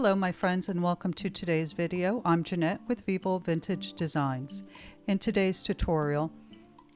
Hello my friends and welcome to today's video. I'm Jeanette with Vivo Vintage Designs. In today's tutorial,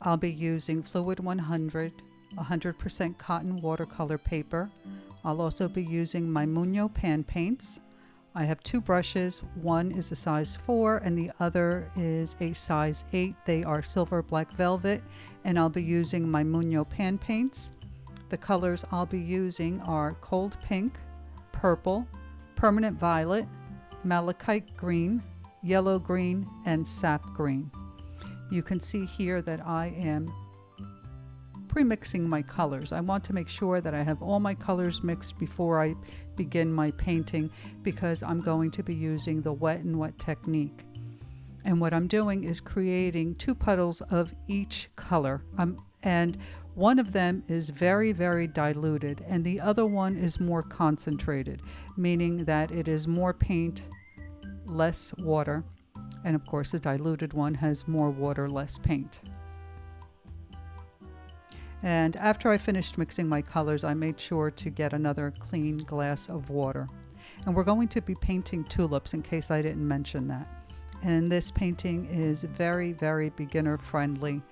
I'll be using Fluid 100% cotton watercolor paper. I'll also be using my Muño pan paints. I have two brushes. One is a size 4 and the other is a size 8. They are silver black velvet and I'll be using my Muño pan paints. The colors I'll be using are cold pink, purple, permanent violet, malachite green, yellow green, and sap green. You can see here that I am pre-mixing my colors. I want to make sure that I have all my colors mixed before I begin my painting because I'm going to be using the wet and wet technique. And what I'm doing is creating 2 puddles of each color. And one of them is very, very diluted and the other one is more concentrated, meaning that it is more paint, less water. And of course the diluted one has more water, less paint. And after I finished mixing my colors, I made sure to get another clean glass of water. And we're going to be painting tulips in case I didn't mention that. And this painting is very, very beginner friendly.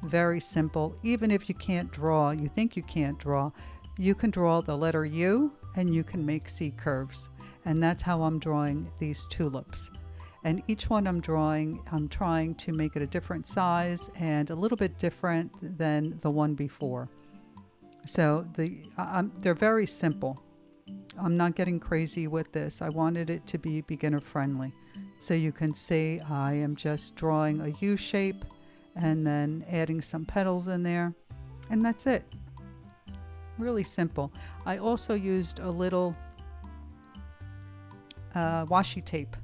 Very simple. Even if you can't draw, you think you can't draw, you can draw the letter U and you can make C curves. And that's how I'm drawing these tulips. And each one I'm drawing, I'm trying to make it a different size and a little bit different than the one before. So they're very simple. I'm not getting crazy with this. I wanted it to be beginner friendly. So you can see I am just drawing a U shape and then adding some petals in there, and that's it. Really simple. I also used a little washi tape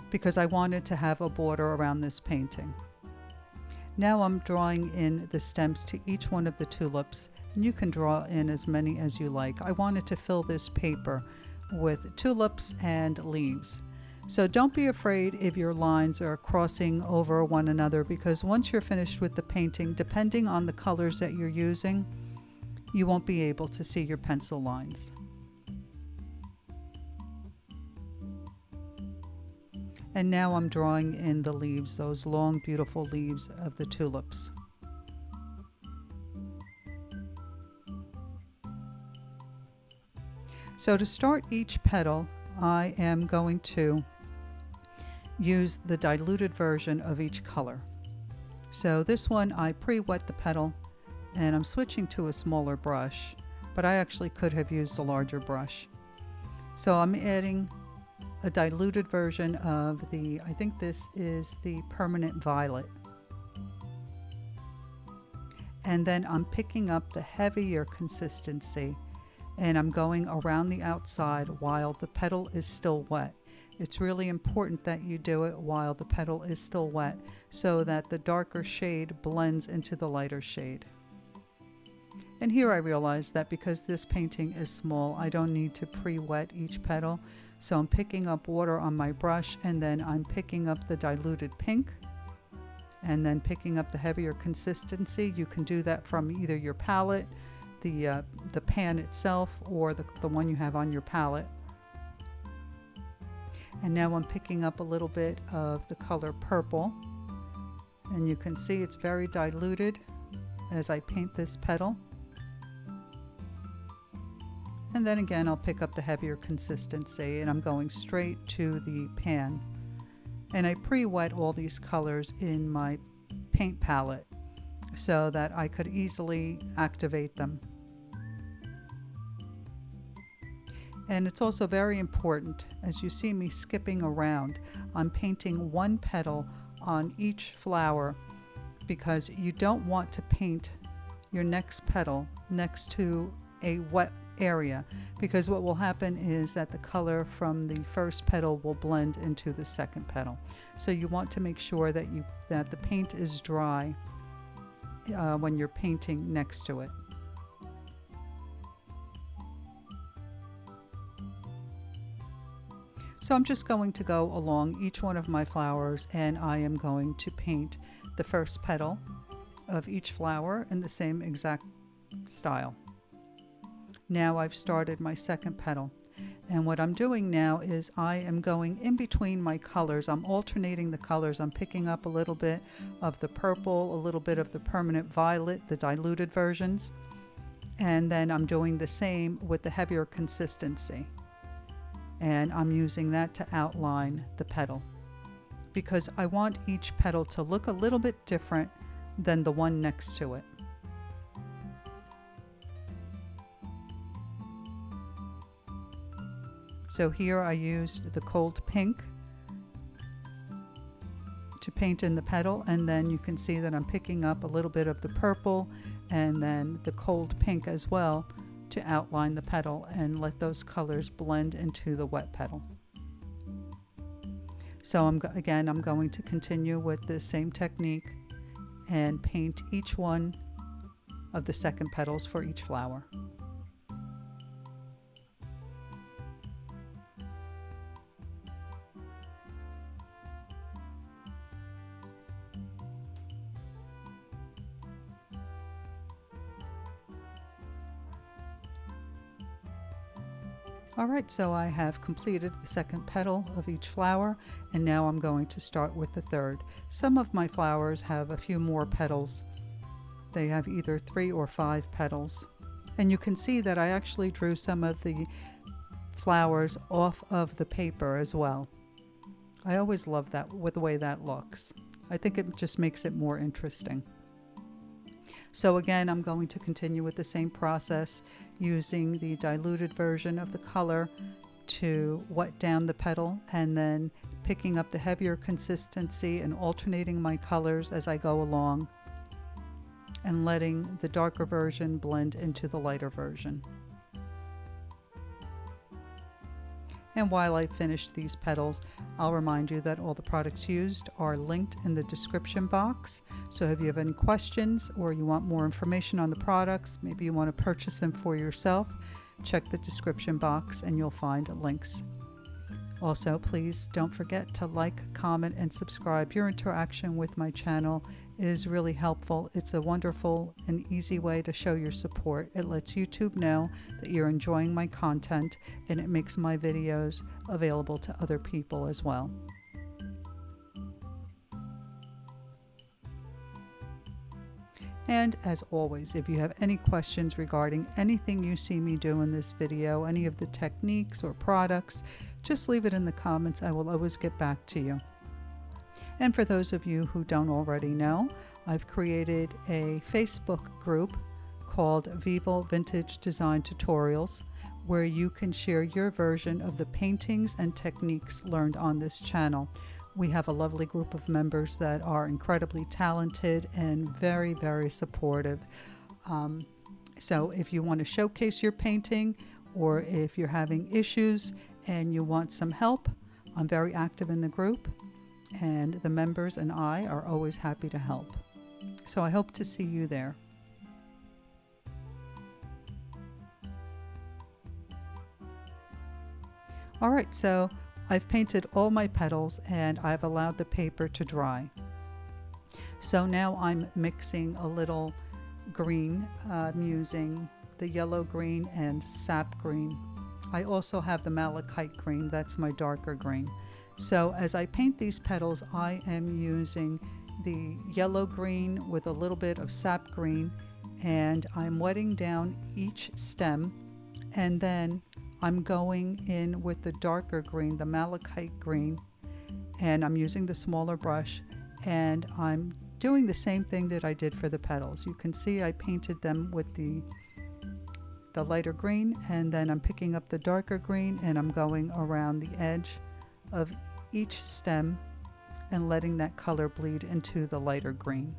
because I wanted to have a border around this painting. Now I'm drawing in the stems to each one of the tulips, and you can draw in as many as you like. I wanted to fill this paper with tulips and leaves. So don't be afraid if your lines are crossing over one another, because once you're finished with the painting, depending on the colors that you're using, you won't be able to see your pencil lines. And now I'm drawing in the leaves, those long, beautiful leaves of the tulips. So to start each petal, I am going to use the diluted version of each color. So this one I pre-wet the petal and I'm switching to a smaller brush, but I actually could have used a larger brush. So I'm adding a diluted version of I think this is the permanent violet. And then I'm picking up the heavier consistency and I'm going around the outside while the petal is still wet. It's really important that you do it while the petal is still wet so that the darker shade blends into the lighter shade. And here I realized that because this painting is small, I don't need to pre-wet each petal. So I'm picking up water on my brush and then I'm picking up the diluted pink and then picking up the heavier consistency. You can do that from either your palette, the pan itself, or the one you have on your palette. And now I'm picking up a little bit of the color purple, and you can see it's very diluted as I paint this petal. And then again I'll pick up the heavier consistency and I'm going straight to the pan. And I pre-wet all these colors in my paint palette so that I could easily activate them. And it's also very important, as you see me skipping around, I'm painting one petal on each flower because you don't want to paint your next petal next to a wet area, because what will happen is that the color from the first petal will blend into the second petal. So you want to make sure that the paint is dry when you're painting next to it. So I'm just going to go along each one of my flowers and I am going to paint the first petal of each flower in the same exact style. Now I've started my second petal. And what I'm doing now is I am going in between my colors. I'm alternating the colors. I'm picking up a little bit of the purple, a little bit of the permanent violet, the diluted versions. And then I'm doing the same with the heavier consistency. And I'm using that to outline the petal, because I want each petal to look a little bit different than the one next to it. So here I used the cold pink to paint in the petal, and then you can see that I'm picking up a little bit of the purple and then the cold pink as well to outline the petal and let those colors blend into the wet petal. So I'm going to continue with the same technique and paint each one of the second petals for each flower. Alright, so I have completed the second petal of each flower, and now I'm going to start with the third. Some of my flowers have a few more petals. They have either 3 or 5 petals. And you can see that I actually drew some of the flowers off of the paper as well. I always love that with the way that looks. I think it just makes it more interesting. So again, I'm going to continue with the same process, using the diluted version of the color to wet down the petal, and then picking up the heavier consistency and alternating my colors as I go along, and letting the darker version blend into the lighter version. And while I finish these petals, I'll remind you that all the products used are linked in the description box. So if you have any questions or you want more information on the products, maybe you want to purchase them for yourself, check the description box and you'll find links. Also, please don't forget to like, comment, and subscribe. Your interaction with my channel is really helpful. It's a wonderful and easy way to show your support. It lets YouTube know that you're enjoying my content, and it makes my videos available to other people as well. And as always, if you have any questions regarding anything you see me do in this video, any of the techniques or products, just leave it in the comments. I will always get back to you. And for those of you who don't already know, I've created a Facebook group called Vivo Vintage Design Tutorials, where you can share your version of the paintings and techniques learned on this channel. We have a lovely group of members that are incredibly talented and very, very supportive. So if you want to showcase your painting, or if you're having issues and you want some help, I'm very active in the group, and the members and I are always happy to help. So I hope to see you there. All right, so I've painted all my petals and I've allowed the paper to dry. So now I'm mixing a little green. I'm using the yellow green and sap green. I also have the malachite green, that's my darker green. So as I paint these petals, I am using the yellow green with a little bit of sap green, and I'm wetting down each stem, and then I'm going in with the darker green, the malachite green, and I'm using the smaller brush, and I'm doing the same thing that I did for the petals. You can see I painted them with the lighter green, and then I'm picking up the darker green and I'm going around the edge of each stem and letting that color bleed into the lighter green.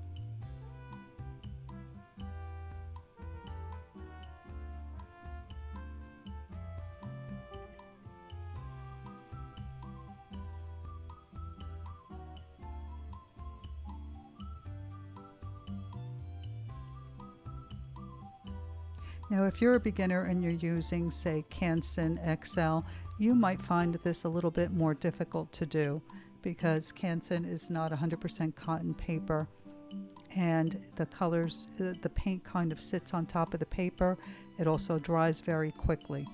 Now, if you're a beginner and you're using, say, Canson XL, you might find this a little bit more difficult to do, because Canson is not 100% cotton paper, and the colors, the paint kind of sits on top of the paper. It also dries very quickly.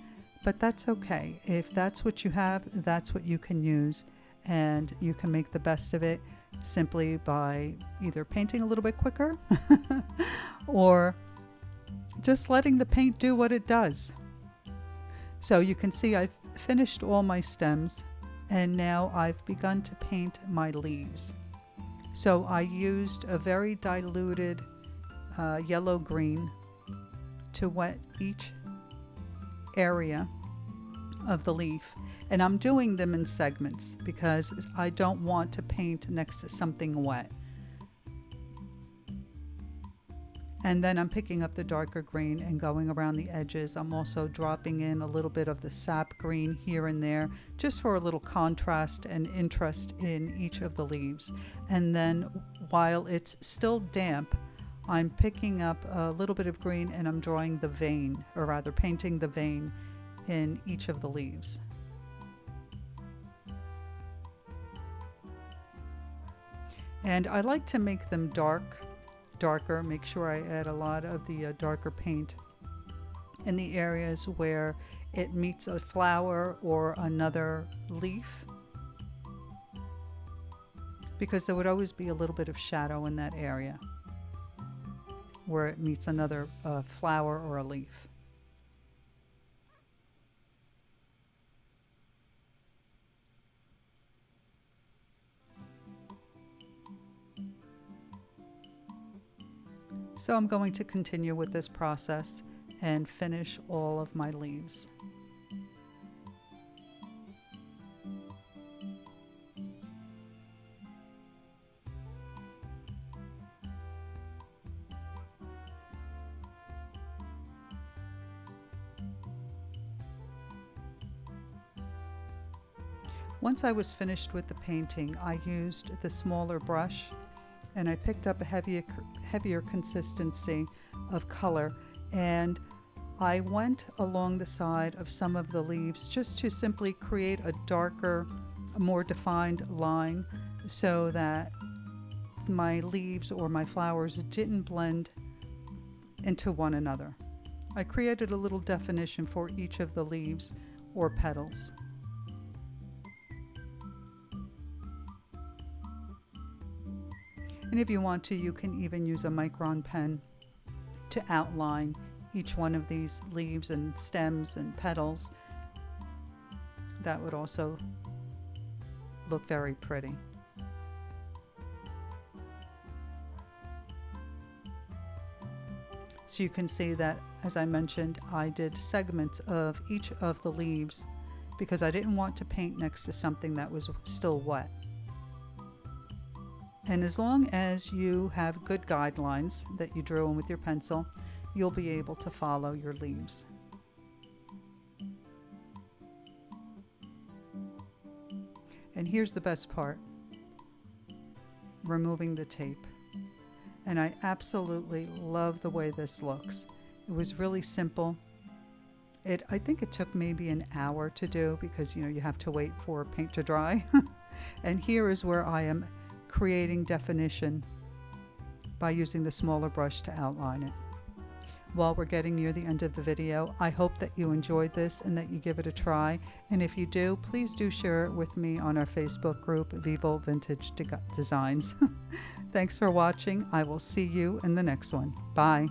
but that's okay. If that's what you have, that's what you can use, and you can make the best of it simply by either painting a little bit quicker or just letting the paint do what it does. So you can see I've finished all my stems, and now I've begun to paint my leaves. So I used a very diluted yellow green to wet each area of the leaf, and I'm doing them in segments because I don't want to paint next to something wet. And then I'm picking up the darker green and going around the edges. I'm also dropping in a little bit of the sap green here and there, just for a little contrast and interest in each of the leaves. And then while it's still damp, I'm picking up a little bit of green and I'm drawing the vein, or rather painting the vein in each of the leaves. And I like to make them darker, make sure I add a lot of the darker paint in the areas where it meets a flower or another leaf, because there would always be a little bit of shadow in that area where it meets another flower or a leaf. So I'm going to continue with this process and finish all of my leaves. Once I was finished with the painting, I used the smaller brush and I picked up a heavier consistency of color, and I went along the side of some of the leaves just to simply create a darker, more defined line so that my leaves or my flowers didn't blend into one another. I created a little definition for each of the leaves or petals. And if you want to, you can even use a micron pen to outline each one of these leaves and stems and petals. That would also look very pretty. So you can see that, as I mentioned, I did segments of each of the leaves because I didn't want to paint next to something that was still wet. And as long as you have good guidelines that you drew in with your pencil, you'll be able to follow your leaves. And here's the best part: removing the tape. And I absolutely love the way this looks. It was really simple. I think it took maybe an hour to do because, you have to wait for paint to dry. And here is where I am creating definition by using the smaller brush to outline it. While we're getting near the end of the video, I hope that you enjoyed this and that you give it a try. And if you do, please do share it with me on our Facebook group, Vivo Vintage Designs. Thanks for watching. I will see you in the next one. Bye.